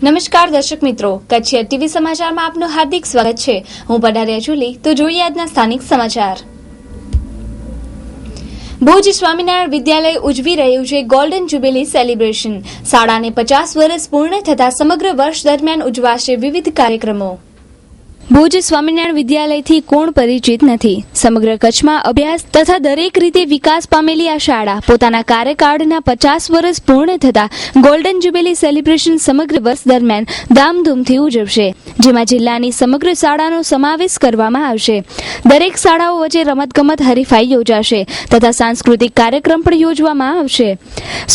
નમસ્કાર દર્શક મિત્રો, કચ્છી ટીવી સમાચારમાં આપનું હાર્દિક સ્વાગત છે। હું પડારિયા જુલી। તો જોઈએ આજના સ્થાનિક સમાચાર। ભુજ સ્વામિનારાયણ વિદ્યાલય ઉજવી રહ્યું છે ગોલ્ડન જ્યુબિલી સેલિબ્રેશન। શાળાને 50 વર્ષ પૂર્ણ થતા સમગ્ર વર્ષ દરમિયાન ઉજવાશે વિવિધ કાર્યક્રમો। ભુજ સ્વામિનારાયણ વિદ્યાલયથી કોણ પરિચિત નથી? સમગ્ર કચ્છમાં અભ્યાસ તથા દરેક રીતે વિકાસ પામેલી આ શાળા પોતાના કાર્યકાળના 50 વર્ષ પૂર્ણ થતા ગોલ્ડન જ્યુબિલી સેલિબ્રેશન સમગ્ર વર્ષ દરમિયાન ધામધૂમથી ઉજવશે, જેમાં જિલ્લાની સમગ્ર શાળાનો સમાવેશ કરવામાં આવશે। દરેક શાળાઓ વચ્ચે રમતગમત હરીફાઈ યોજાશે તથા સાંસ્કૃતિક કાર્યક્રમ પણ યોજવામાં આવશે।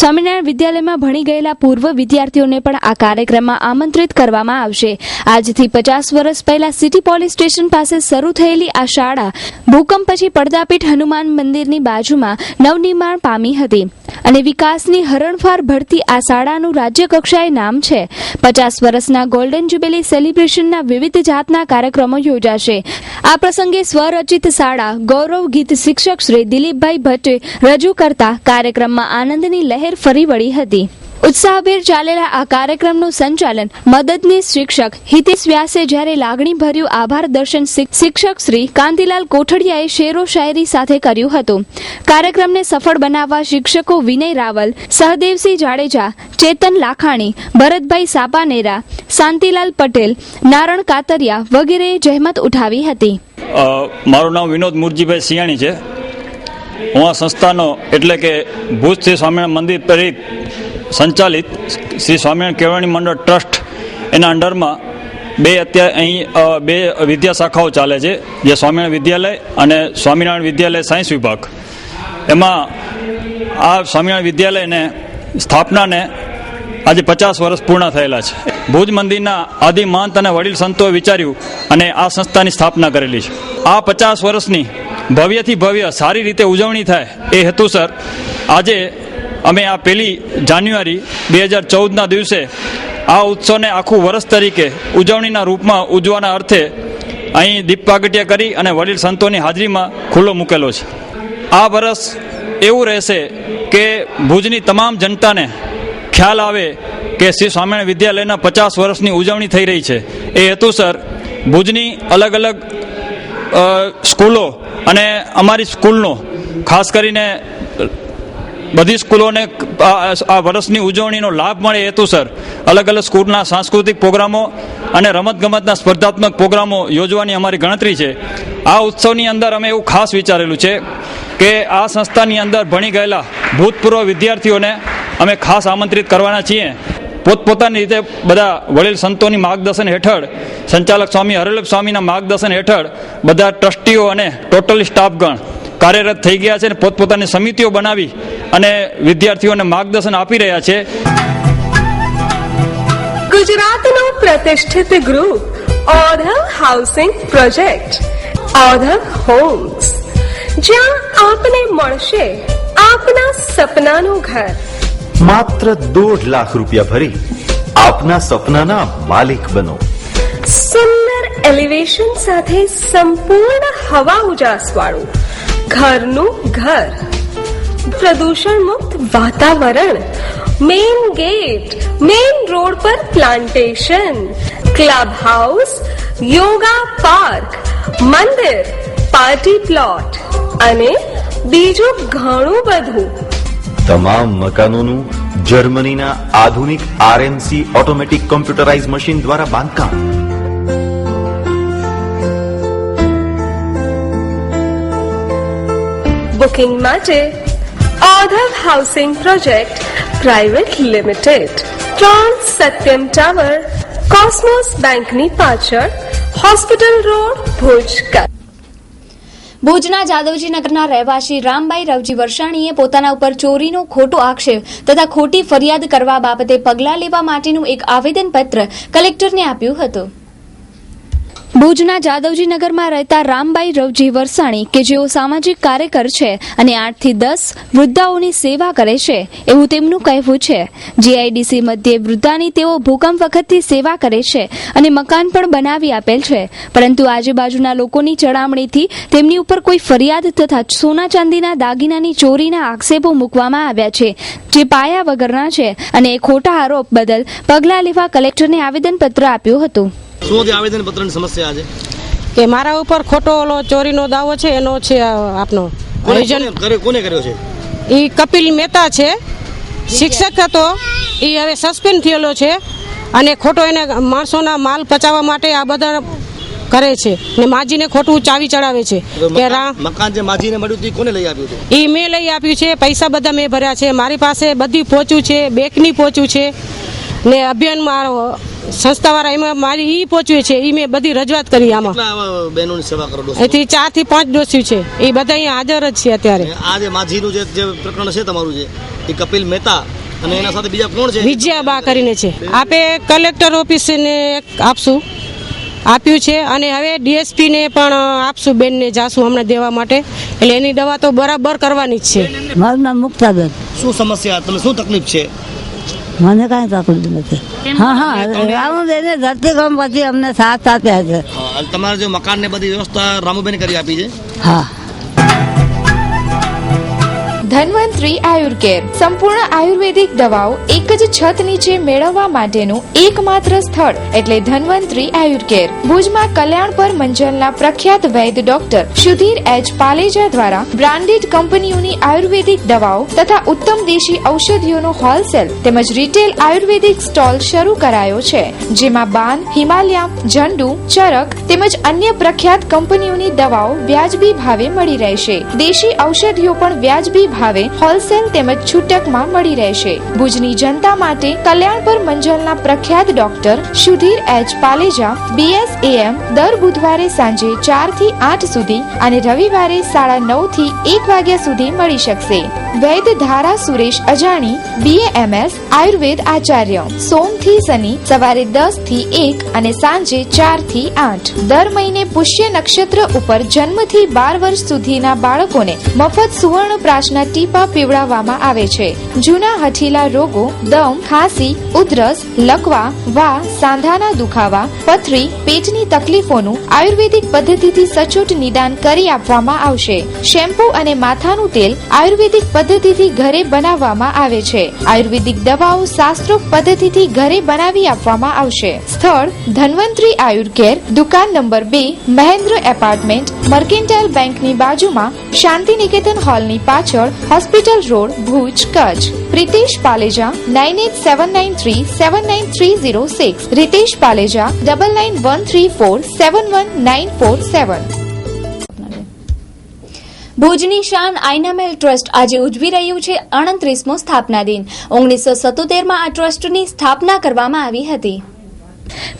સ્વામિનારાયણ વિદ્યાલયમાં ભણી ગયેલા પૂર્વ વિદ્યાર્થીઓને પણ આ કાર્યક્રમમાં આમંત્રિત કરવામાં આવશે। આજથી 50 વર્ષ પહેલા સિટી પોલીસ સ્ટેશન પાસે શરૂ થયેલી આ શાળા ભૂકંપ પછી પડદાપીઠ હનુમાન મંદિરની બાજુમાં નવનિર્માણ પામી હતી અને વિકાસની હરણફાર ભરતી આ શાળાનું રાજ્ય કક્ષાએ નામ છે। 50 વર્ષના ગોલ્ડન જ્યુબિલી સેલિબ્રેશનના વિવિધ જાતના કાર્યક્રમો યોજાશે। આ પ્રસંગે સ્વરચિત શાળા ગૌરવ ગીત શિક્ષક શ્રી દિલીપભાઈ ભટ્ટે રજૂ કરતા કાર્યક્રમમાં આનંદની લહેર ફરી વળી હતી। ઉત્સાહભેર ચાલેલા આ કાર્યક્રમનું સંચાલન મદદનીશ શિક્ષક હિતેશ વ્યાસે જ્યારે લાગણીભર્યું આભાર દર્શન શિક્ષક શ્રી કાંતિલાલ કોઠડિયાએ શેરો શાયરી સાથે કર્યું હતું। કાર્યક્રમને સફળ બનાવવા શિક્ષકો વિનય રાવલ, સહદેવસિંહ જાડેજા, ચેતન લાખાણી, ભરતભાઈ સાપાનેરા, શાંતિલાલ પટેલ, નારણ કાતરિયા વગેરેએ જહેમત ઉઠાવી હતી। મારું નામ વિનોદ મુરજીભાઈ સિયાણી છે। હું આ સંસ્થાનો એટલે કે ભુજ શ્રી સ્વામિનારાયણ મંદિર પ્રેરિત સંચાલિત શ્રી સ્વામિનારાયણ કેળવણી મંડળ ટ્રસ્ટ એના અંડરમાં અત્યારે અહીં બે વિદ્યા શાખાઓ ચાલે છે, જે સ્વામિનારાયણ વિદ્યાલય અને સ્વામિનારાયણ વિદ્યાલય સાયન્સ વિભાગ। એમાં આ સ્વામિનારાયણ વિદ્યાલયને સ્થાપનાને આજે 50 વર્ષ પૂર્ણ થયેલા છે। ભુજ મંદિરના આદિ મહંત અને વડીલ સંતોએ વિચાર્યું અને આ સંસ્થાની સ્થાપના કરેલી છે। આ 50 વર્ષની ભવ્યથી ભવ્ય સારી રીતે ઉજવણી થાય એ હેતુસર આજે અમે આ 1 જાન્યુઆરી 2014ના દિવસે આ ઉત્સવને આખું વર્ષ તરીકે ઉજવણીના રૂપમાં ઉજવવાના અર્થે અહીં દીપ પ્રાગટ્ય કરી અને વડીલ સંતોની હાજરીમાં ખુલ્લો મૂકેલો છે। આ વર્ષ એવું રહેશે કે ભુજની તમામ જનતાને ખ્યાલ આવે કે શ્રી સ્વામિનારાયણ વિદ્યાલયના 50 વર્ષની ઉજવણી થઈ રહી છે। એ હેતુસર ભુજની અલગ અલગ સ્કૂલો અને અમારી સ્કૂલનો ખાસ કરીને બધી સ્કૂલોને આ વર્ષની ઉજવણીનો લાભ મળે એ હેતુસર અલગ અલગ સ્કૂલના સાંસ્કૃતિક પ્રોગ્રામો અને રમતગમતના સ્પર્ધાત્મક પ્રોગ્રામો યોજવાની અમારી ગણતરી છે। આ ઉત્સવની અંદર અમે એવું ખાસ વિચારેલું છે કે આ સંસ્થાની અંદર ભણી ગયેલા ભૂતપૂર્વ વિદ્યાર્થીઓને અમે ખાસ આમંત્રિત કરવાના છીએ। પોતપોતાની રીતે બધા વડીલ સંતોની માર્ગદર્શન હેઠળ, સંચાલક સ્વામી હરવલ્લભ સ્વામીના માર્ગદર્શન હેઠળ બધા ટ્રસ્ટીઓ અને ટોટલી સ્ટાફગણ કાર્યરત થઈ ગયા છે અને પોતપોતાની સમિતિઓ બનાવી અને વિદ્યાર્થીઓને માર્ગદર્શન આપી રહ્યા છે। ગુજરાતનું પ્રતિષ્ઠિત ગ્રુપ ઓધવ હાઉસિંગ પ્રોજેક્ટ, ઓધવ હોમ્સ, જ્યાં આપને મળશે આપના સપનાનું ઘર। માત્ર 1.5 લાખ રૂપિયા ભરી આપના સપનાના માલિક બનો। સુંદર એલિવેશન સાથે સંપૂર્ણ હવા ઉજાસ વાળું ઘરનું ઘર, પ્રદૂષણ મુક્ત વાતાવરણ, મેઇન ગેટ, મેઇન રોડ પર plantation, club house, yoga park, મંદિર, પાર્ટી પ્લોટ અને બીજું ઘણું બધું। તમામ મકાનોનું જર્મનીના આધુનિક RMC ઓટોમેટિક કોમ્પ્યુટરાઇઝ મશીન દ્વારા બાંધકામ। બુકિંગ માટે Odhav housing project private limited, 3 Satyam tower, cosmos બેંકની પાછળ, હોસ્પિટલ રોડ, ભુજ। ભુજના જાદવજીનગરના રહેવાસી રામભાઈ રવજી વરસાણીએ પોતાના ઉપર ચોરીનો ખોટો આક્ષેપ તથા ખોટી ફરિયાદ કરવા બાબતે પગલાં લેવા માટેનું એક આવેદનપત્ર કલેક્ટરને આપ્યું હતું। ભુજના જાદવજી નગરમાં રહેતા રામબાઈ રવજી વરસાણી કે જેઓ સામાજિક કાર્યકર છે અને 8 થી 10 વૃદ્ધાઓની સેવા કરે છે એવું તેમનું કહેવું છે. જીઆઈડીસી મધ્યે વૃદ્ધાની તેઓ ભૂકંપ વખતથી સેવા કરે છે અને મકાન પણ બનાવી આપેલ છે, પરંતુ આજુબાજુના લોકોની ચડામણીથી તેમની ઉપર કોઈ ફરિયાદ તથા સોના ચાંદીના દાગીનાની ચોરીના આક્ષેપો મૂકવામાં આવ્યા છે, જે પાયા વગરના છે અને ખોટા આરોપ બદલ પગલાં લેવા કલેક્ટરને આવેદનપત્ર આપ્યું હતું. શું હતી આવેદન પત્રની સમસ્યા આજે? કે મારા ઉપર ખોટો ઓલો ચોરીનો દાવો છે એનો છે આપનો કોને કર્યો છે? એ કપિલ મહેતા છે, શિક્ષક હતો, એ હવે સસ્પેન્ડ થયેલો છે અને ખોટો એને માણસોના માલ પચાવવા માટે આ બધા કરે છે ને માજીને ખોટું ચાવી ચડાવે છે કે મકાન જે માજીને મળ્યું તે કોને લઈ આપ્યું હતું? એ મેં લઈ આપ્યું છે, પૈસા બધા મેં ભર્યા છે, મારી પાસે બધી પહોંચ્યું છે, બેંકની પહોંચ્યું છે ને અભિયાનમાં સંસ્થાવાળા એમાં મારી ઈ પહોંચ્યું છે, એ મેં બધી રજૂઆત કરી. આમાં બહેનોની સેવા કરો? એથી 4 થી 5 ડોસ્યું છે, એ બધા અહીંયા હાજર જ છે અત્યારે. આ જે માજીનું જે પ્રકરણ છે તમારું છે એ કપિલ મહેતા અને એના સાથે બીજા કોણ છે? વિજયાબા કરીને છે. આપે કલેક્ટર ઓફિસને આપશું, આપ્યું છે અને હવે ડીએસપી ને પણ આપશું, બેનને જાશું હમણાં દેવા માટે, એટલે એની દવા તો બરાબર કરવાની જ છે. મારું નામ મુક્તાબેન. શું સમસ્યા, તમને શું તકલીફ છે? મને કાંઈ તકલીફ નથી. હા રામુબેને ધરતીકંપ પછી અમને સાથ આપ્યા છે. તમારે જે મકાન ને બધી વ્યવસ્થા રામુબેન કરી આપી છે? હા. ધન્વંતરી આયુર કેર સંપૂર્ણ આયુર્વેદિક દવાઓ એક જ છત નીચે મેળવવા માટેનું એકમાત્ર સ્થળ એટલે ધન્વંતરી આયુર કેર. ભુજમાં કલ્યાણ પર મંજલના પ્રખ્યાત વૈદ્ય ડોક્ટર સુધીર એચ પાલેજા દ્વારા બ્રાન્ડેડ કંપનીઓની આયુર્વેદિક દવાઓ તથા ઉત્તમ દેશી ઔષધિઓનો હોલસેલ તેમજ રિટેલ આયુર્વેદિક સ્ટોલ શરૂ કરાયો છે, જેમાં બાન, હિમાલયા, ઝંડુ, ચરક તેમજ અન્ય પ્રખ્યાત કંપનીઓની દવાઓ વ્યાજબી ભાવે મળી રહેશે. દેશી ઔષધિઓ પણ વ્યાજબી ભાવે હોલસેલ તેમજ છૂટકમાં મળી રહેશે. ભુજની જનતા માટે કલ્યાણ પર મંજલના પ્રખ્યાત ડોક્ટર સુધીર એચ પાલેજા BSAM દર બુધવારે સાંજે 4 થી 8 સુધી અને રવિવારે 9:30 થી 1 વાગ્યા સુધી મળી શકશે. વૈદ્ય ધારા સુરેશ અજાણી BAMS આયુર્વેદ આચાર્ય સોમ થી શનિ સવારે 10 થી 1 અને સાંજે 4 થી 8. દર મહિને પુષ્ય નક્ષત્ર ઉપર જન્મથી 12 વર્ષ સુધીના બાળકોને મફત સુવર્ણ પ્રાશના ટીપા પીવડાવવામાં આવે છે. જૂના હઠીલા રોગો, દમ, ખાંસી, ઉધરસ, લકવા, વા, સાંધાના દુખાવા, પથરી, પેટની તકલીફોનું આયુર્વેદિક પદ્ધતિથી સચોટ નિદાન કરી આપવામાં આવશે. શેમ્પૂ અને માથાનું તેલ આયુર્વેદિક પદ્ધતિથી ઘરે બનાવવામાં આવે છે. આયુર્વેદિક દવાઓ શાસ્ત્રોક્ત પદ્ધતિથી ઘરે બનાવી આપવામાં આવશે. સ્થળ ધન્વંતરી આયુર કેર, દુકાન નંબર 2, મહેન્દ્ર એપાર્ટમેન્ટ, મર્કેન્ટાઇલ બેંકની બાજુમાં, શાંતિ નિકેતન હોલની પાછળ, હોસ્પિટલ રોડ, ભુજ, કચ્છ. પ્રિતેશ પાલેજા 9879379306. રિતેશ પાલેજા 9913471947. ભુજની શાન આયનામહેલ ટ્રસ્ટ આજે ઉજવી રહ્યું છે 29મો સ્થાપના દિન. 1977માં આ ટ્રસ્ટની સ્થાપના કરવામાં આવી હતી.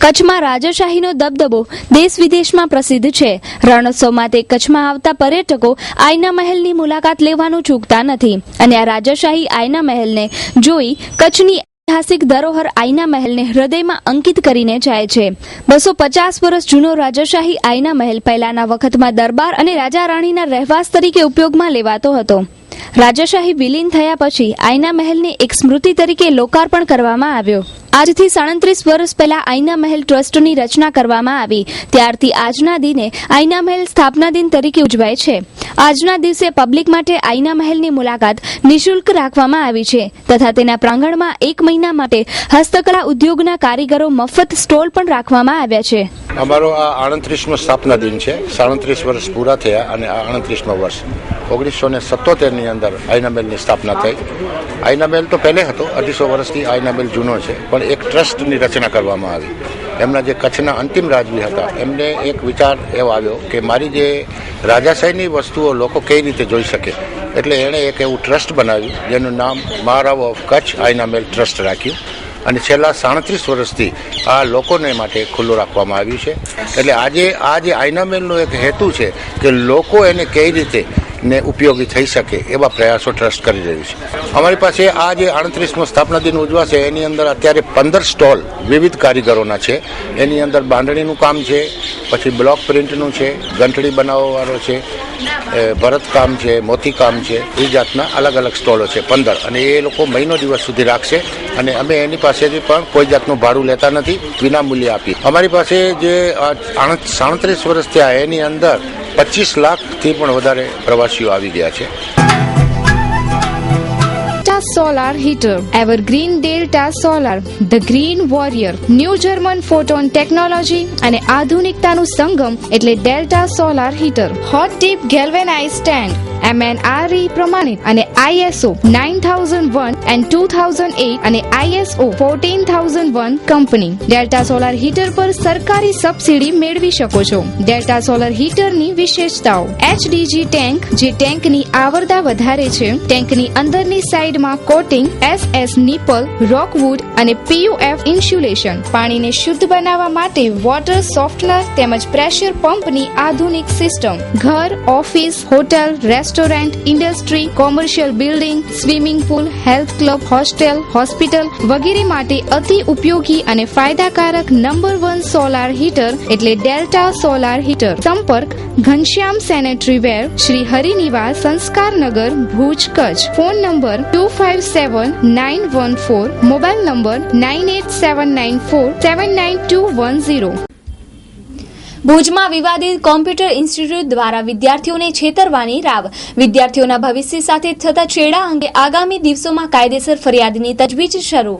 કચ્છમાં રાજાશાહીનો દબદબો દેશ વિદેશમાં પ્રસિદ્ધ છે. રણોત્સવ માટે કચ્છમાં આવતા પર્યટકો આયના મહેલની મુલાકાત લેવાનું ચૂકતા નથી અને આ રાજાશાહી આયના મહેલને જોઈ કચ્છની ઐતિહાસિક ધરોહર આયના મહેલને હૃદયમાં અંકિત કરીને જાય છે. 250 વર્ષ જૂનો રાજાશાહી આયના મહેલ પહેલાના વખતમાં દરબાર અને રાજા રાણીના રહેવાસ તરીકે ઉપયોગમાં લેવાતો હતો. રાજાશાહી વિલીન થયા પછી આયના મહેલને એક સ્મૃતિ તરીકે લોકાર્પણ કરવામાં આવ્યો. આજથી 37 વર્ષ પહેલા આયના મહેલ ટ્રસ્ટની રચના કરવામાં આવી. ત્યારથી આજના દિને આયના મહેલ સ્થાપના દિન તરીકે ઉજવાય છે. આજના દિવસે પબ્લિક માટે આયના મહેલની મુલાકાત નિઃશુલ્ક રાખવામાં આવી છે તથા તેના પ્રાંગણમાં 1 મહિના માટે હસ્તકલા ઉદ્યોગના કારીગરો મફત સ્ટોલ પણ રાખવામાં આવ્યા છે. અમારો આ 38મો સ્થાપના દિન છે. 37 વર્ષ પૂરા થયા અને આ 38મો વર્ષ 1977ની અંદર આયના મહેલની સ્થાપના થઈ. આયના મહેલ તો પહેલે હતો, 250 વર્ષથી આયના મહેલ જૂનો છે, પણ એક ટ્રસ્ટની રચના કરવામાં આવી. એમના જે કચ્છના અંતિમ રાજવી હતા એમને એક વિચાર એવો આવ્યો કે મારી જે રાજાશાહીની વસ્તુઓ લોકો કઈ રીતે જોઈ શકે, એટલે એણે એક એવું ટ્રસ્ટ બનાવ્યું જેનું નામ મહારાવ ઓફ કચ્છ આયના મહેલ ટ્રસ્ટ રાખ્યું અને છેલ્લા 37 વર્ષથી આ લોકોને માટે ખુલ્લું રાખવામાં આવ્યું છે. એટલે આજે આ જે આયના મહેલનો એક હેતુ છે કે લોકો એને કઈ રીતે ને ઉપયોગી થઈ શકે એવા પ્રયાસો ટ્રસ્ટ કરી રહ્યું છે. અમારી પાસે આ જે 38મો સ્થાપના દિન ઉજવાશે એની અંદર અત્યારે 15 સ્ટોલ વિવિધ કારીગરોના છે. એની અંદર બાંધણીનું કામ છે, પછી બ્લોક પ્રિન્ટનું છે, ગંઠડી બનાવવાવાળો છે, ભરતકામ છે, મોતીકામ છે, એ જાતના અલગ અલગ સ્ટોલો છે 15, અને એ લોકો મહિનો દિવસ સુધી રાખશે અને અમે એની પાસેથી પણ કોઈ જાતનું ભાડું લેતા નથી, વિના મૂલ્યે આપી. અમારી પાસે જે 37 વર્ષ થયા એની અંદર 25 લાખથી પણ વધારે પ્રવાસીઓ આવી ગયા છે. Solar heater evergreen delta solar, the green warrior, new German photon technology અને આધુનિકતાનું સંગમ એટલે delta solar heater. Hot deep galvanise stand, MNRE પ્રમાણિત અને ISO 9001 and 2008 અને ISO 14001 company. Delta solar heater પર સરકારી સબસિડી મેળવી શકો છો. ડેલ્ટા સોલાર હીટરની વિશેષતાઓ: HDG ટેન્ક, જે ટેન્કની આવરદા વધારે છે. ટેન્કની અંદરની સાઈડમાં કોટિંગ, SS નિપલ, રોકવુડ અને PUF ઇન્સ્યુલેશન. પાણીને શુદ્ધ બનાવવા માટે વોટર સોફ્ટનર તેમજ પ્રેશર પંપની આધુનિક સિસ્ટમ. ઘર, office, hotel, restaurant, industry, commercial building, swimming pool, health club, hostel, hospital વગેરે માટે અતિ ઉપયોગી અને ફાયદાકારક નંબર 1 સોલાર હીટર એટલે ડેલ્ટા સોલાર હીટર. સંપર્ક Ghanshyam sanitary ware, Shri Harinivas, Sanskarnagar, Bhuj, Kutch. Phone number 257914, mobile number 9879479210. ભુજમાં વિવાદિત કોમ્પ્યુટર ઇન્સ્ટિટ્યૂટ દ્વારા વિદ્યાર્થીઓને છેતરવાની રાવ. વિદ્યાર્થીઓના ભવિષ્ય સાથે થતા છેડા અંગે આગામી દિવસોમાં કાયદેસર ફરિયાદની તજવીજ શરૂ.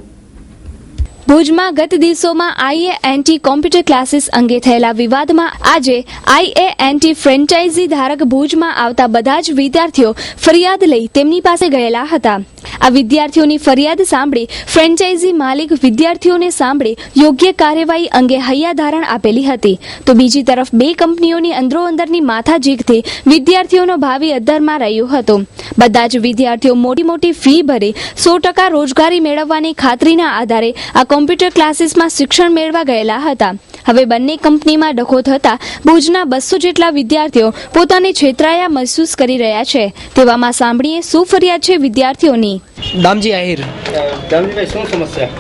ભુજમાં ગત દિવસોમાં IANT કોમ્પ્યુટર ક્લાસીસ અંગે થયેલા વિવાદમાં આજે IANT ફ્રેન્ચાઇઝી ધારક ભુજમાં આવતા બધા જ વિદ્યાર્થીઓ ફરિયાદ લઈ તેમની પાસે ગયેલા હતા. આ વિદ્યાર્થીઓની ફરિયાદ સાંભળી ફ્રેન્ચાઇઝી માલિક વિદ્યાર્થીઓને સાંભળી યોગ્ય કાર્યવાહી અંગે હૈયાધારણ આપેલી હતી. તો બીજી તરફ બે કંપનીઓની અંદરોઅંદરની માથાજીગથી વિદ્યાર્થીઓનો ભાવિ અદ્ધરમાં રહ્યો હતો. બધા જ વિદ્યાર્થીઓ મોટી ફી ભરી 100% રોજગારી મેળવવાની ખાતરીના આધારે આ કોમ્પ્યુટર ક્લાસીસમાં શિક્ષણ મેળવા ગયેલા હતા. હવે બંને કંપનીમાં ડખો થતા ભુજના 200 જેટલા વિદ્યાર્થીઓ પોતાને છેતરાયા મહેસૂસ કરી રહ્યા છે. તેવામાં સાંભળીએ શું ફરિયાદ છે વિદ્યાર્થીઓની. દામજી આહિર. દામજીભાઈ, શું સમસ્યા?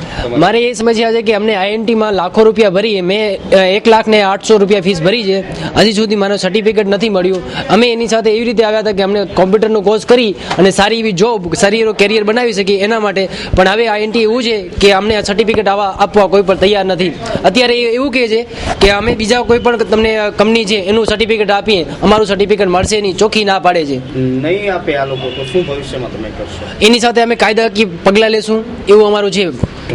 મારે એ સમસ્યા છે કે અમને INT-માં લાખો રૂપિયા ભરી, મેં 1,08,000 રૂપિયા ફીસ ભરી છે, હજી સુધી મારો સર્ટિફિકેટ નથી મળ્યું. અમે એની સાથે એવી રીતે આવ્યા હતા કે અમને કોમ્પ્યુટરનો કોર્સ કરી અને સારી એવી જોબ, સારી એવો કેરિયર બનાવી શકીએ એના માટે. પણ હવે INT એવું છે કે અમને આ સર્ટિફિકેટ આપવા કોઈ પણ તૈયાર નથી. અત્યારે એવું કહે છે કે અમે બીજા કોઈ પણ તમને કંપની છે એનું સર્ટિફિકેટ આપીએ, અમારું સર્ટિફિકેટ મળશે નહીં, ચોખ્ખી ના પાડે છે. નહીં આપે આ લોકો તો શું ભવિષ્યમાં તમે કરશો? એની સાથે અમે કાયદાકીય પગલાં લેશું એવું અમારું છે.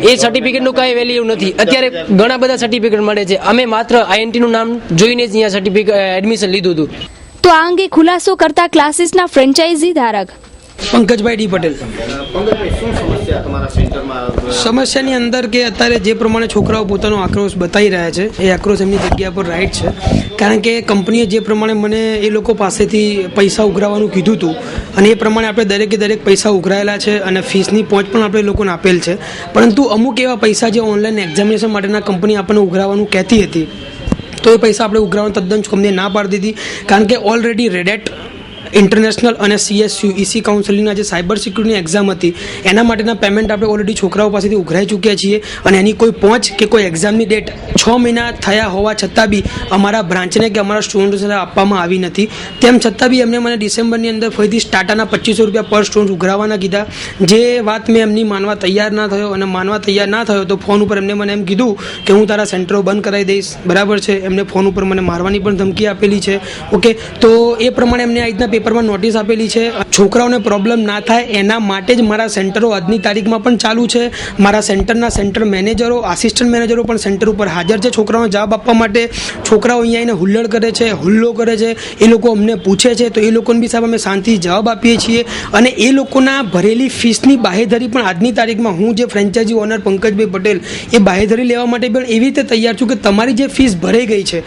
એ સર્ટિફિકેટનું કાંઈ વેલ્યુ નથી. અત્યારે ઘણા બધા સર્ટિફિકેટ મળે છે. અમે માત્ર INT-નું નામ જોઈને જ અહીંયા સર્ટિફિકેટ એડમિશન લીધું હતું. તો આ અંગે ખુલાસો કરતા ક્લાસીસના ફ્રેન્ચાઇઝી ધારક પંકજભાઈ ડી પટેલ. સમસ્યાની અંદર કે અત્યારે જે પ્રમાણે છોકરાઓ પોતાનો આક્રોશ બતાવી રહ્યા છે એ આક્રોશ એમની જગ્યા પર રાઈટ છે. કારણ કે કંપનીએ જે પ્રમાણે મને એ લોકો પાસેથી પૈસા ઉઘરાવવાનું કીધું હતું અને એ પ્રમાણે આપણે દરેક પૈસા ઉઘરાયેલા છે અને ફીસની પહોંચ પણ આપણે લોકોને આપેલ છે. પરંતુ અમુક એવા પૈસા જે ઓનલાઈન એક્ઝામિનેશન માટેના કંપની આપણને ઉઘરાવવાનું કહેતી હતી તો એ પૈસા આપણે ઉઘરાવવાનું તદ્દન કંપનીએ ના પાડી દીધી. કારણ કે ઓલરેડી રેડેટ ઇન્ટરનેશનલ અને CSU EC કાઉન્સિલના જે સાયબર સિક્યુરિટીની એક્ઝામ હતી એના માટેના પેમેન્ટ આપણે ઓલરેડી છોકરાઓ પાસેથી ઉઘરાઈ ચૂક્યા છીએ અને એની કોઈ પહોંચ કે કોઈ એક્ઝામની ડેટ 6 મહિના થયા હોવા છતાં બી અમારા બ્રાન્ચને કે અમારા સ્ટુડન્ટ્સને આપવામાં આવી નથી. તેમ છતાં બી એમને મને ડિસેમ્બરની અંદર ફરીથી ટાટાના 2500 રૂપિયા પર સ્ટુડન્ટ ઉઘરાવવાના કીધા. જે વાત મેં એમની માનવા તૈયાર ના થયો અને માનવા તૈયાર ના થયો તો ફોન ઉપર એમને મને એમ કીધું કે હું તારા સેન્ટરો બંધ કરાવી દઈશ. બરાબર છે. એમને ફોન ઉપર મને મારવાની પણ ધમકી આપેલી છે. ઓકે, તો એ પ્રમાણે એમને આ રીતના પેપરમાં નોટિસ આપેલી છે. છોકરાઓને પ્રોબ્લેમ ના થાય એના માટે જ મારા સેન્ટરો આજની તારીખમાં પણ ચાલુ છે. મારા સેન્ટરના સેન્ટર મેનેજરો, આસિસ્ટન્ટ મેનેજરો પણ સેન્ટર ઉપર હાજર છે છોકરાઓને જવાબ આપવા માટે. છોકરાઓ અહીંયા આવીને હુલ્લડ કરે છે, હુલ્લો કરે છે, એ લોકો અમને પૂછે છે તો એ લોકોને બી સાહેબ અમે શાંતિથી જવાબ આપીએ છીએ. અને એ લોકોના ભરેલી ફીસની બાહેધરી પણ આજની તારીખમાં હું જે ફ્રેન્ચાઇઝી ઓનર પંકજભાઈ પટેલ એ બાહેધરી લેવા માટે પણ એવી રીતે તૈયાર છું કે તમારી જે ફીસ ભરાઈ ગઈ છે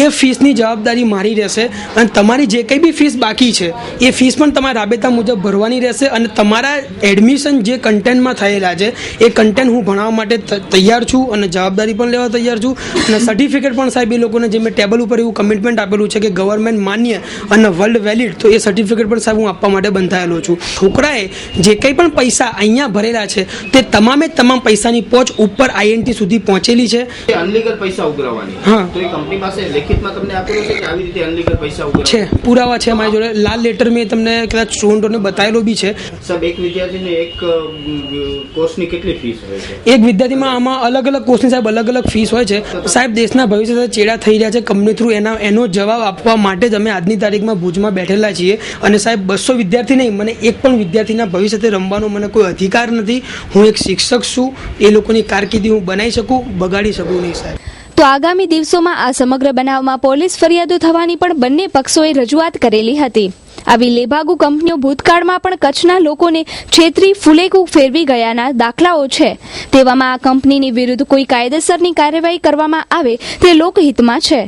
એ ફીસની જવાબદારી મારી રહેશે અને તમારી જે કંઈ બી ફીસ બાકી છે એ ફીસ પણ તમારે રાબેતા મુજબ ભરવાની રહેશે અને તમારા એડમિશન જે કન્ટેન્ટમાં થયેલા છે એ કન્ટેન્ટ હું ભણાવવા માટે તૈયાર છું અને જવાબદારી પણ લેવા તૈયાર છું અને સર્ટિફિકેટ પણ સાહેબ એ લોકોને જે મેં ટેબલ ઉપર એવું કમિટમેન્ટ આપેલું છે કે ગવર્મેન્ટ માન્ય અને વર્લ્ડ વેલિડ, તો એ સર્ટિફિકેટ પણ સાહેબ હું આપવા માટે બંધાયેલો છું. છોકરાએ જે કંઈ પણ પૈસા અહીંયા ભરેલા છે તે તમામે તમામ પૈસાની પહોંચ ઉપર INT સુધી પહોંચેલી છે. અનલીગલ પૈસા ઉઘરાવવાની, હા, તો એ કંપની પાસે લેખિતમાં તમને આપેલું છે કે આવી રીતે અનલીગલ પૈસા ઉઘરાવવા છે, પુરાવા છે મારી જોડે. લાલ લેટર મેં તમને કદાચ સ્ટુડન્ટોને બતાવેલો બી છે. સાહેબ, એક વિદ્યાર્થીને એક કોર્સની કેટલી ફીસ હોય છે? એક વિદ્યાર્થીમાં આમાં અલગ અલગ કોર્સની સાહેબ અલગ અલગ ફીસ હોય છે. સાહેબ, દેશના ભવિષ્ય સાથે ચેડા થઈ રહ્યા છે કંપની થ્રુ, એનો જવાબ આપવા માટે જ અમે આજની તારીખમાં ભુજમાં બેઠેલા છીએ. અને સાહેબ 200 વિદ્યાર્થી નહીં, મને એક પણ વિદ્યાર્થીના ભવિષ્ય સાથે રમવાનો મને કોઈ અધિકાર નથી. હું એક શિક્ષક છું, એ લોકોની કારકિર્દી હું બનાવી શકું, બગાડી શકું નહીં સાહેબ. તો આગામી દિવસોમાં આ સમગ્ર બનાવમાં પોલીસ ફરિયાદો થવાની પણ બંને પક્ષોએ રજૂઆત કરેલી હતી. આવી લેભાગુ કંપનીઓ ભૂતકાળમાં પણ કચ્છના લોકોને છેતરી ફુલેકું ફેરવી ગયાના દાખલાઓ છે. તેવામાં આ કંપનીની વિરુદ્ધ કોઈ કાયદેસરની કાર્યવાહી કરવામાં આવે તે લોકહિતમાં છે.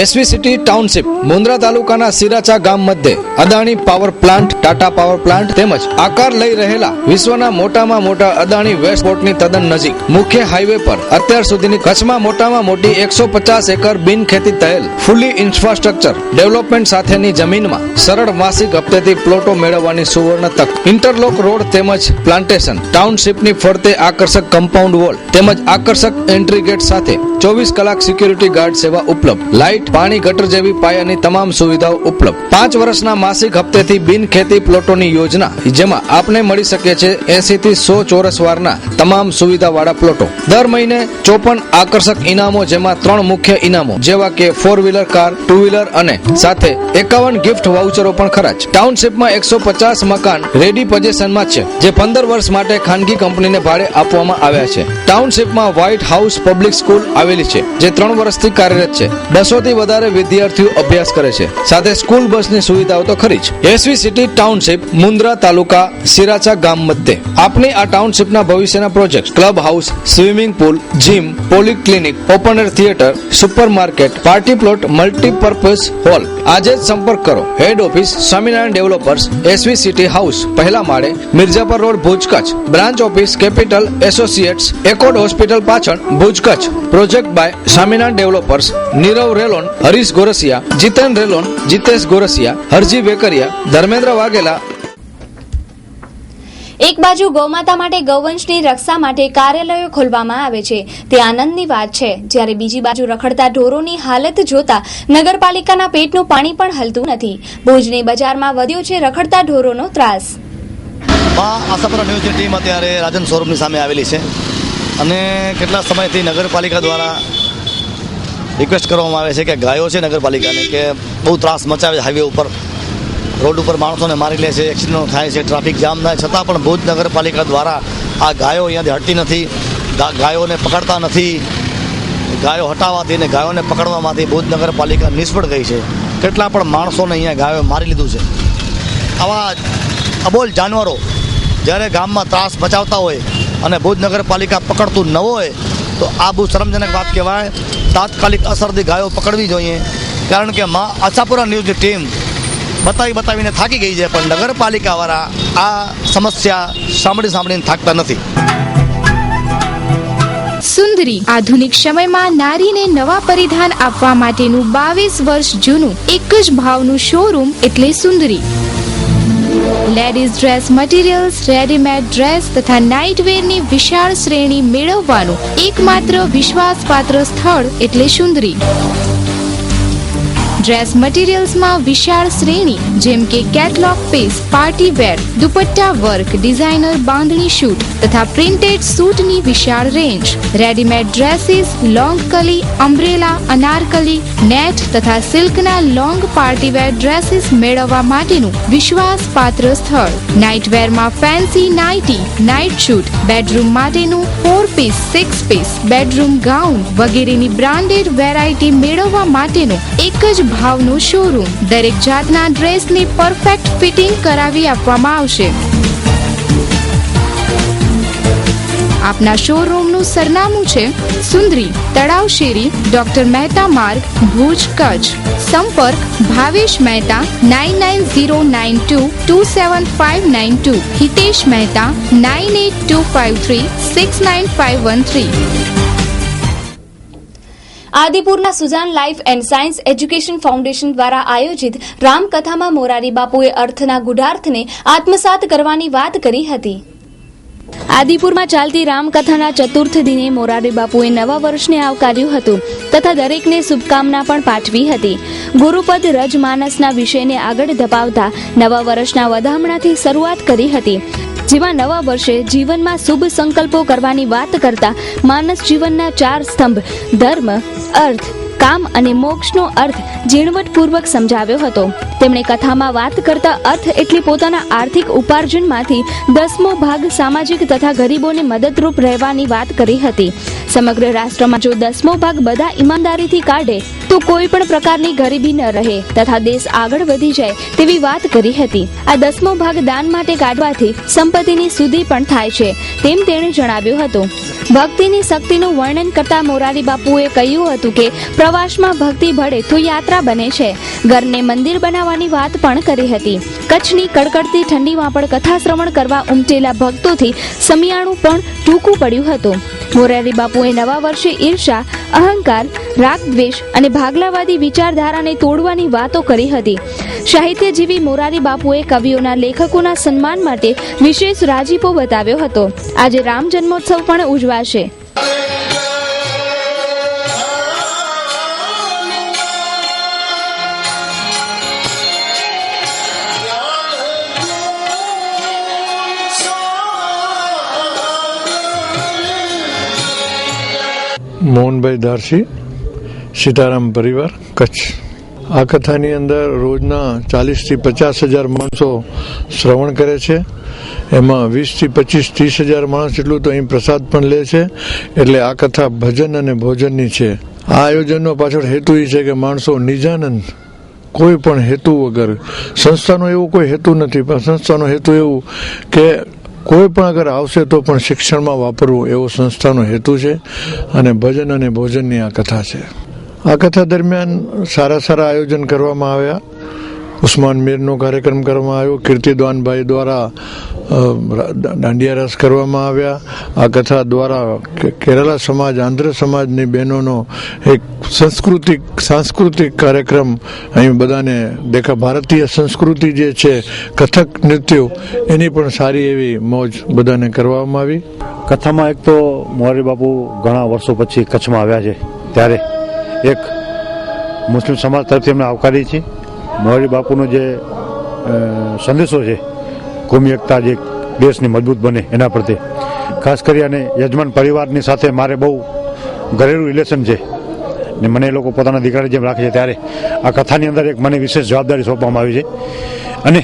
એસવી સિટી ટાઉનશીપ મુન્દ્રા તાલુકાના સિરાચા ગામ મધ્યે Adani power plant, Tata power plant તેમજ આકાર લઈ રહેલા વિશ્વના મોટામાં મોટા અદાણી વેસ્ટ પોર્ટની તદ્દન નજીક મુખ્ય હાઈવે પર અત્યાર સુધીની કચ્છમાં મોટામાં મોટી 150 એકર બિનખેતી થયેલ ફૂલી ઇન્ફ્રાસ્ટ્રક્ચર ડેવલપમેન્ટ સાથેની જમીનમાં સરળ માસિક હપ્તેથી પ્લોટો મેળવવાની સુવર્ણ તક. ઇન્ટરલોક રોડ તેમજ પ્લાન્ટેશન, ટાઉનશીપની ફરતે આકર્ષક કમ્પાઉન્ડ વોલ તેમજ આકર્ષક એન્ટ્રી ગેટ સાથે 24 કલાક સિક્યુરિટી ગાર્ડ સેવા ઉપલબ્ધ. લાઇટ, પાણી, ગટર જેવી પાયાની તમામ સુવિધાઓ ઉપલબ્ધ. 5 વર્ષના માસિક હપ્તેથી બિનખેતી પ્લોટોની યોજના, જેમાં આપને મળી શકે છે 80 થી 100 ચોરસ વારના તમામ સુવિધાવાળા પ્લોટો. દર મહિને 54 આકર્ષક ઇનામો, જેમાં 3 મુખ્ય ઇનામો જેવા કે 4 વ્હીલર કાર, 2 વ્હીલર અને સાથે 51 ગિફ્ટ વાઉચરો પણ ખરા છે. ટાઉનશીપમાં 150 મકાન રેડી પોઝિશનમાં છે, જે 15 વર્ષ માટે ખાનગી કંપનીને ભાડે આપવામાં આવ્યા છે. ટાઉનશીપમાં વ્હાઇટ હાઉસ પબ્લિક સ્કૂલ આવેલી છે, જે 3 વર્ષથી કાર્યરત છે. 200 થી વધારે વિદ્યાર્થીઓ અભ્યાસ કરે છે. સાથે સ્કૂલ બસની સુવિધાઓ તો ખરી જ. SV city township Mundra taluka Siracha ગામ મધ્યે આપની આ ટાઉનશીપના ભવિષ્યના project club house, swimming pool, gym, polyclinic, open air theatre, super market, party plot, multipurpose hall. આજે જ સંપર્ક કરો. Head office Swaminarayan developers, SV city house, પહેલા માળે, Mirjapar road, Bhuj, Kutch. Branch office capital associates, Accord hospital પાછળ, Bhuj, Kutch. Project by Swaminarayan developers, Nirav Relon, Harish Gorasiya, Jiten Relon, Jitesh Gorasiya, Harji Vekariya, Dharmendra Vaghela. એક બાજુ ગૌમાતા માટે ગૌવંશની રક્ષા માટે કાર્યાલયો ખોલવામાં આવે છે તે આનંદની વાત છે, જ્યારે બીજી બાજુ રખડતા ઢોરોની હાલત જોતા નગરપાલિકાના પેટનું પાણી પણ હલતું નથી. ભુજની બજારમાં વધ્યો છે રખડતા ઢોરોનો ત્રાસ. આશાપુરા ન્યૂઝની ટીમ અત્યારે રાજન શોરૂમની સામે આવેલી છે અને કેટલા સમયથી નગરપાલિકા દ્વારા રિક્વેસ્ટ કરવામાં આવે છે કે ગાયો છે નગરપાલિકાને કે બહુ ત્રાસ મચાવે છે. હાઈવે ઉપર, રોડ ઉપર માણસોને મારી લે છે, એક્સિડન્ટો થાય છે, ટ્રાફિક જામ થાય, છતાં પણ ભુજ નગરપાલિકા દ્વારા આ ગાયો અહીંયાથી હટતી નથી. ગાયોને પકડતા નથી. ગાયો હટાવવાથી અને ગાયોને પકડવામાંથી ભુજ નગરપાલિકા નિષ્ફળ ગઈ છે. કેટલા પણ માણસોને અહીંયા ગાયો મારી લીધું છે. આવા અબોલ જાનવરો જ્યારે ગામમાં ત્રાસ મચાવતા હોય અને ભુજ નગરપાલિકા પકડતું ન હોય તો આ બહુ શરમજનક વાત કહેવાય. તાત્કાલિક અસરથી ગાયો પકડવી જોઈએ, કારણ કે આશાપુરા ન્યૂઝની ટીમ બતાવીને થાકી ગઈ છે, પણ નગરપાલિકાવાળા આ સમસ્યા સાંભળીને થાકતા નથી. સુંદરી આધુનિક સમયમાં નારીને નવા પરિધાન આપવા માટેનું 22 વર્ષ જૂનું એક જ ભાવનું શોરૂમ એટલે Sundari. Ladies dress materials, readymade dress તથા નાઇટવેરની વિશાળ શ્રેણી મેળવવાનું એકમાત્ર વિશ્વાસપાત્ર સ્થળ એટલે સુંદરી. ડ્રેસ મટીરિયલ્સમાં વિશાળ શ્રેણી જેમ કે catalogue piece, party wear, dupatta work, designer bandhani suit તથા પ્રિન્ટેડ સૂટની વિશાળ રેન્જ. રેડીમેડ ડ્રેસીસ, લોંગ કલી, અમ્બ્રેલા, અનારકલી, નેટ તથા સિલ્કના લોંગ પાર્ટી વેર ડ્રેસીસ મેળવવા માટેનું વિશ્વાસપાત્ર સ્થળ. નાઇટવેરમાં fancy nighty, night suit, bedroom માટેનું 4 પીસ, 6 પીસ, બેડરૂમ ગાઉન વગેરેની બ્રાન્ડેડ વેરાયટી મેળવવા માટેનું એક જ ભાવનું શોરૂમ. દરેક જાતના ડ્રેસની પરફેક્ટ ફિટિંગ કરાવી આપવામાં આવશે. આપના શોરૂમનું સરનામું છે સુંદરી તળાવ શેરી, ડોક્ટર મહેતા માર્ગ, ભુજ, કચ્છ. સંપર્ક ભાવેશ મહેતા 9909227592, હિતેશ મહેતા 9825369513. આદિપુરના Suzan life and science education foundation દ્વારા આયોજિત રામકથામાં મોરારી બાપુએ અર્થના ગુઢાર્થને આત્મસાત કરવાની વાત કરી હતી. આદિપુરમાં ચાલતી રામકથાના ચતુર્થ દિને મોરારી બાપુએ નવા વર્ષને આવકાર્યું હતું તથા દરેકને શુભકામના પણ પાઠવી હતી. ગુરુપદ રજમાનસના વિષયને આગળ ધપાવતા નવા વર્ષના વધામણાથી શરૂઆત કરી હતી, જેમાં નવા વર્ષે જીવનમાં શુભ સંકલ્પો કરવાની વાત કરતા માનસ જીવનના 4 સ્તંભ ધર્મ, અર્થ, કામ અને મોક્ષનો અર્થ ઝીણવટપૂર્વક સમજાવ્યો હતો. તેમણે કથામાં વાત કરતા અર્થ એટલે પોતાના આર્થિક ઉપાર્જનમાંથી 10મો ભાગ સામાજિક તથા ગરીબોને મદદરૂપ રહેવાની વાત કરી હતી. સમગ્ર રાષ્ટ્રમાં જો 10મો ભાગ બધા ઈમાનદારીથી કાઢે તો કોઈ પણ પ્રકારની ગરીબી ન રહે તથા દેશ આગળ વધી જાય તેવી વાત કરી હતી. આ 10મો ભાગ દાન માટે કાઢવાથી સંપત્તિની શુદ્ધિ પણ થાય છે તેમ તેણે જણાવ્યું હતું. ભક્તિની શક્તિનું વર્ણન કરતા મોરારી બાપુએ કહ્યું હતું કે પ્રવાસમાં ભક્તિ ભળે તો યાત્રા બને છે. ઘરને મંદિર બનાવવાની વાત પણ કરી હતી. કચ્છની કડકડતી ઠંડીમાં પણ કથા શ્રવણ કરવા ઉમટેલા ભક્તોથી સમિયાણું પણ ટૂંકું પડ્યું હતું. મોરારી બાપુએ નવા વર્ષે ઈર્ષા, અહંકાર, રાગ દ્વેષ અને ભાગલાવાદી વિચારધારાને તોડવાની વાતો કરી હતી. સાહિત્યજીવી મોરારી બાપુએ કવિઓના, લેખકોના સન્માન માટે વિશેષ રાજીપો બતાવ્યો હતો. આજે રામ જન્મોત્સવ પણ ઉજવાશે. મોહનભાઈ ધારસી, સીતારામ પરિવાર, કચ્છ. આ કથાની અંદર રોજના 40,000 થી 50,000 માણસો શ્રવણ કરે છે. એમાં 20,000 થી 25,000 30,000 માણસ એટલું તો અહીં પ્રસાદ પણ લે છે. એટલે આ કથા ભજન અને ભોજનની છે. આ આયોજનનો પાછળ હેતુ એ છે કે માણસો નિજાનંદ, કોઈ પણ હેતુ વગર, સંસ્થાનો એવો કોઈ હેતુ નથી, પણ સંસ્થાનો હેતુ એવું કે કોઈ પણ અગર આવશે તો પણ શિક્ષણમાં વાપરવું, એવો સંસ્થાનો હેતુ છે. અને ભજન અને ભોજનની આ કથા છે. આ કથા દરમિયાન સારા આયોજન કરવામાં આવ્યા. ઉસ્માન મીરનો કાર્યક્રમ કરવામાં આવ્યો. કીર્તિદાનભાઈ દ્વારા દાંડિયા રસ કરવામાં આવ્યા. આ કથા દ્વારા કેરલા સમાજ, આંધ્ર સમાજની બહેનોનો એક સાંસ્કૃતિક કાર્યક્રમ અહીં બધાને ભારતીય સંસ્કૃતિ જે છે, કથક નૃત્યો, એની પણ સારી એવી મોજ બધાને કરવામાં આવી. કથામાં એક તો મોરારી બાપુ ઘણા વર્ષો પછી કચ્છમાં આવ્યા છે, ત્યારે એક મુસ્લિમ સમાજ તરફથી એમને આવકારી છે. મોરારી બાપુનો જે સંદેશો છે, કોમી એકતા, જે દેશની મજબૂત બને એના પ્રત્યે, ખાસ કરી અને યજમાન પરિવારની સાથે મારે બહુ ઘરેલું રિલેશન છે ને મને એ લોકો પોતાના દીકરાની જેમ રાખે છે. ત્યારે આ કથાની અંદર એક મને વિશેષ જવાબદારી સોંપવામાં આવી છે. અને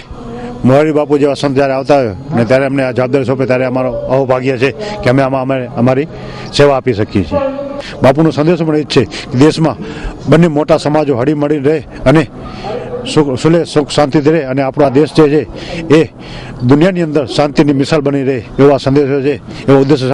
મોરારી બાપુ જેવા સંત જ્યારે આવતા હોય ને ત્યારે અમને આ જવાબદારી સોંપે ત્યારે અમારો અહોભાગ્ય છે કે અમે આમાં અમારી સેવા આપી શકીએ છીએ. બાપુનો સંદેશો પણ એ જ છે કે દેશમાં બંને મોટા સમાજો હળીમળી રહે અને સુખ શાંતિથી રહે, અને આપણો આ દેશ જે છે એ દુનિયાની અંદર શાંતિની મિસાલ બની રહે, એવો આ સંદેશો છે, એવો ઉદ્દેશ.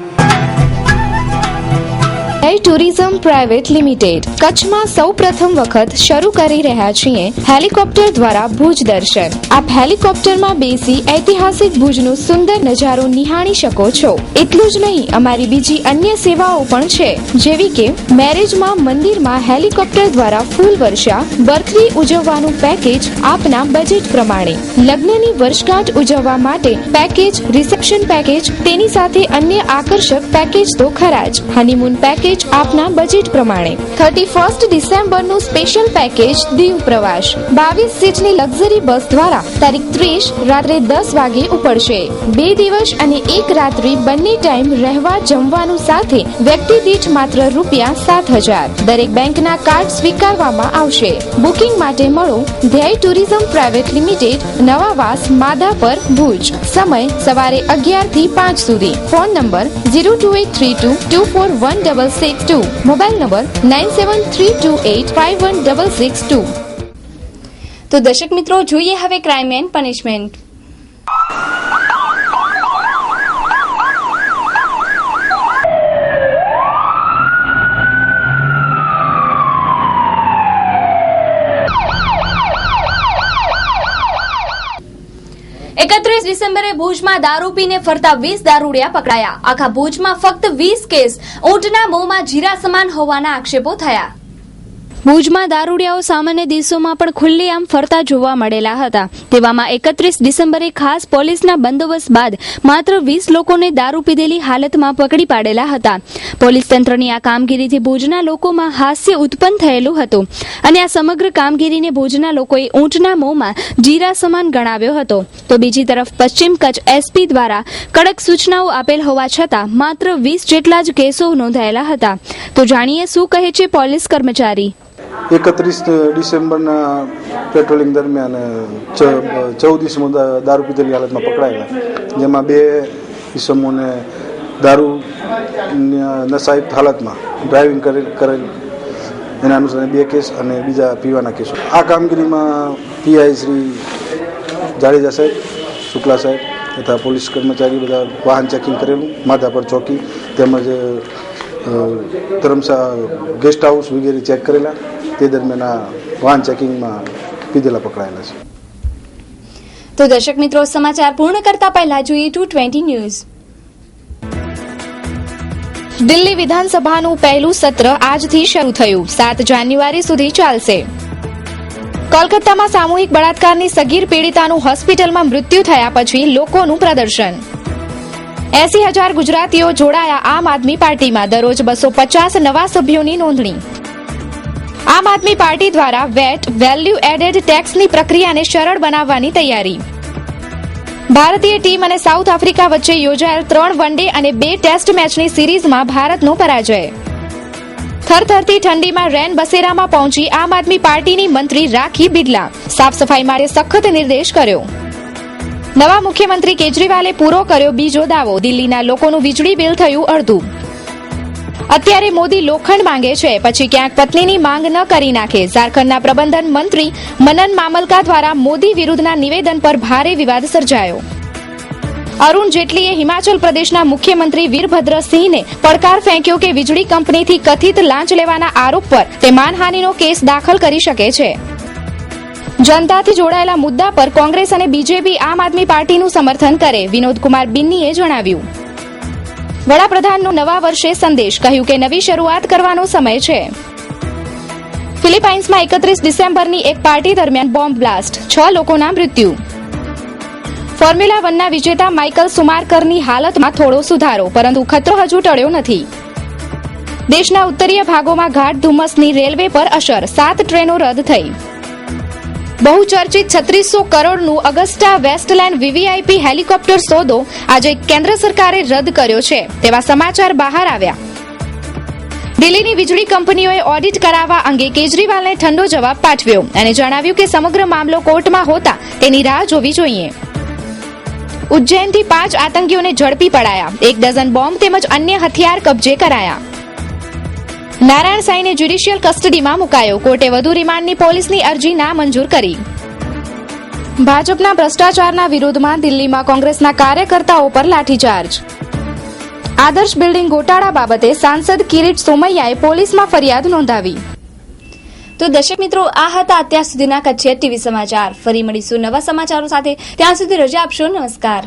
ટુરિઝમ પ્રાઇવેટ લિમિટેડ કચ્છમાં સૌ પ્રથમ વખત શરૂ કરી રહ્યા છીએ હેલિકોપ્ટર દ્વારા ભુજ દર્શન. આપ હેલિકોપ્ટરમાં બેસી ઐતિહાસિક ભુજનો સુંદર નજારો નિહાળી શકો છો. એટલું જ નહીં, અમારી બીજી અન્ય સેવાઓ પણ છે, જેવી કે મેરેજમાં મંદિરમાં હેલિકોપ્ટર દ્વારા ફૂલ વર્ષા, બર્થડે ઉજવવાનું પેકેજ આપના બજેટ પ્રમાણે, લગ્નની વર્ષગાંઠ ઉજવવા માટે પેકેજ, રિસેપ્શન પેકેજ, તેની સાથે અન્ય આકર્ષક પેકેજ તો ખરા જ. હનીમૂન પેકેજ આપના બજેટ પ્રમાણે. 31 ડિસેમ્બરનું સ્પેશિયલ પેકેજ દીવ પ્રવાસ 22 સીટની લક્ઝરી બસ દ્વારા તારીખ 30 રાત્રે 10 વાગે ઉપડશે. 2 દિવસ અને 1 રાત્રિ બંને ટાઈમ રહેવા જમવાનું સાથે વ્યક્તિ દીઠ માત્ર ₹7,000. દરેક બેંકના કાર્ડ સ્વીકારવામાં આવશે. બુકિંગ માટે મળો ધ્યેય tourism private limited, Navavas, Madhapar, Bhuj. સમય સવારે 11 થી 5 સુધી. Phone number 02832241662. Mobile number 9732851662. તો દર્શક મિત્રો, જોઈએ હવે ક્રાઇમ એન્ડ પનિશમેન્ટ. ડિસેમ્બરે ભુજમાં દારૂ પીને ફરતા 20 દારૂડિયા પકડાયા. આખા ભુજમાં ફક્ત 20 કેસ ઊંટના મોંમાં જીરા સમાન હોવાના આક્ષેપો થયા. ભુજમાં દારૂડિયાઓ સામાન્ય દિવસોમાં પણ ખુલ્લેઆમ ફરતા જોવા મળેલા હતા. તેવામાં 31 ડિસેમ્બરે ખાસ પોલીસના બંદોબસ્ત બાદ માત્ર 20 લોકોને દારૂ પીધેલી હાલતમાં પકડી પાડેલા હતા. પોલીસ તંત્રની આ કામગીરીથી ભુજના લોકોમાં હાસ્ય ઉત્પન્ન થયેલું હતું અને આ સમગ્ર કામગીરીને ભુજના લોકોએ ઊંટના મોંમાં જીરા સમાન ગણાવ્યો હતો. તો બીજી તરફ પશ્ચિમ કચ્છ એસપી દ્વારા કડક સૂચનાઓ આપેલ હોવા છતાં માત્ર 20 જેટલા જ કેસો નોંધાયેલા હતા. તો જાણીએ શું કહે છે પોલીસ કર્મચારી. 31 ડિસેમ્બરના પેટ્રોલિંગ દરમિયાન 14 ઇસમો દારૂ પીધેલી હાલતમાં પકડાયેલા, જેમાં 2 ઇસમોને દારૂ નશાયુક્ત હાલતમાં ડ્રાઇવિંગ કરેલ એના અનુસાર 2 કેસ અને બીજા પીવાના કેસો. આ કામગીરીમાં પીઆઈ શ્રી જાડેજા સાહેબ, શુક્લા સાહેબ તથા પોલીસ કર્મચારી બધા વાહન ચેકિંગ કરેલું, માધાપર ચોકી તેમજ ધર્મશાળા ગેસ્ટ હાઉસ વગેરે ચેક કરેલા. તે દરમિયાન આ વાહન ચેકિંગમાં પીધેલા પકડાયેલા છે. તો દર્શક મિત્રો, સમાચાર પૂર્ણ કરતા પહેલા જોઈએ 220 ન્યૂઝ. દિલ્હી વિધાનસભાનું પહેલું સત્ર આજથી શરૂ થયું. 7 જાન્યુઆરી સુધી ચાલશે. કોલકાતામાં સામૂહિક બળાત્કારની સગીર પીડિતાનું હોસ્પિટલમાં મૃત્યુ થયા પછી લોકોનું પ્રદર્શન. 80,000 ગુજરાતીઓ જોડાયા આમ આદમી પાર્ટીમાં. દરરોજ 250 નવા સભ્યોની નોંધણી. આમ આદમી પાર્ટી દ્વારા વેટ વેલ્યુ એડેડ ટેક્સની પ્રક્રિયાને સરળ બનાવવાની તૈયારી. ભારતીય ટીમ અને સાઉથ આફ્રિકા વચ્ચે યોજાયેલ 3 વન ડે અને 2 ટેસ્ટ મેચની સિરીઝમાં ભારતનો પરાજય. થરથરતી ઠંડીમાં રેન બસેરામાં પહોંચી આમ આદમી પાર્ટીની મંત્રી રાખી બિડલા. સાફ સફાઈ માટે સખત નિર્દેશ કર્યો. નવા મુખ્યમંત્રી કેજરીવાલે પૂરો કર્યો બીજો દાવો. દિલ્હીના લોકોનું વીજળી બિલ થયું અડધું. અત્યારે મોદી લોખંડ માંગે છે, પછી ક્યાંક પત્નીની માંગ ન કરી નાખે. ઝારખંડના પ્રબંધન મંત્રી મનન મામલકા દ્વારા મોદી વિરુદ્ધના નિવેદન પર ભારે વિવાદ સર્જાયો. અરુણ જેટલીએ હિમાચલ પ્રદેશના મુખ્યમંત્રી વીરભદ્રસિંહને પડકાર ફેંક્યો કે વીજળી કંપનીથી કથિત લાંચ લેવાના આરોપ પર તે માનહાનિનો કેસ દાખલ કરી શકે છે. જનતાથી જોડાયેલા મુદ્દા પર કોંગ્રેસ અને બીજેપી આમ આદમી પાર્ટીનું સમર્થન કરે, વિનોદ કુમાર બિન્નીએ જણાવ્યું. વડાપ્રધાનનો નવા વર્ષે સંદેશ, કહ્યું કે નવી શરૂઆત કરવાનો સમય છે. ફિલિપાઇન્સમાં 31 ડિસેમ્બરની એક પાર્ટી દરમિયાન બોમ્બ બ્લાસ્ટ, 6 લોકોના મૃત્યુ. ફોર્મ્યુલા 1ના વિજેતા માઇકલ સુમારકરની હાલતમાં થોડો સુધારો, પરંતુ ખતરો હજુ ટળ્યો નથી. દેશના ઉત્તરીય ભાગોમાં ઘાટ ધુમ્મસની રેલવે પર અસર, 7 ટ્રેનો રદ થઈ. બહુચર્ચિત 3600 કરોડનું અગસ્ટા વેસ્ટલેન્ડ વીવીઆઈપી હેલિકોપ્ટર સોદો આજે કેન્દ્ર સરકારે રદ કર્યો છે, તેવા સમાચાર બહાર આવ્યા. દિલ્હીની વીજળી કંપનીઓએ ઓડિટ કરાવવા અંગે કેજરીવાલને ઠંડો જવાબ પાઠવ્યો અને જણાવ્યું કે સમગ્ર મામલો કોર્ટમાં હોતા તેની રાહ જોવી જોઈએ. ઉજ્જૈનથી 5 આતંકીઓને ઝડપી પડાયા. 1 ડઝન બોમ્બ તેમજ અન્ય હથિયાર કબજે કરાયા. નારાયણ સાંઈને જ્યુડિશિયલ કસ્ટડીમાં મુકાયો. કોર્ટે વધુ રિમાન્ડની પોલીસની અરજી નામંજૂર કરી. ભાજપના ભ્રષ્ટાચારના વિરોધમાં દિલ્હીમાં કોંગ્રેસના કાર્યકર્તાઓ પર લાઠીચાર્જ. આદર્શ બિલ્ડિંગ ગોટાળા બાબતે સાંસદ કિરીટ સોમૈયાએ પોલીસમાં ફરિયાદ નોંધાવી. તો દર્શક મિત્રો, આ હતા અત્યાર સુધીના કચ્છ ટીવી સમાચાર. ફરી મળીશું નવા સમાચારો સાથે. ત્યાં સુધી રજા આપશો. નમસ્કાર.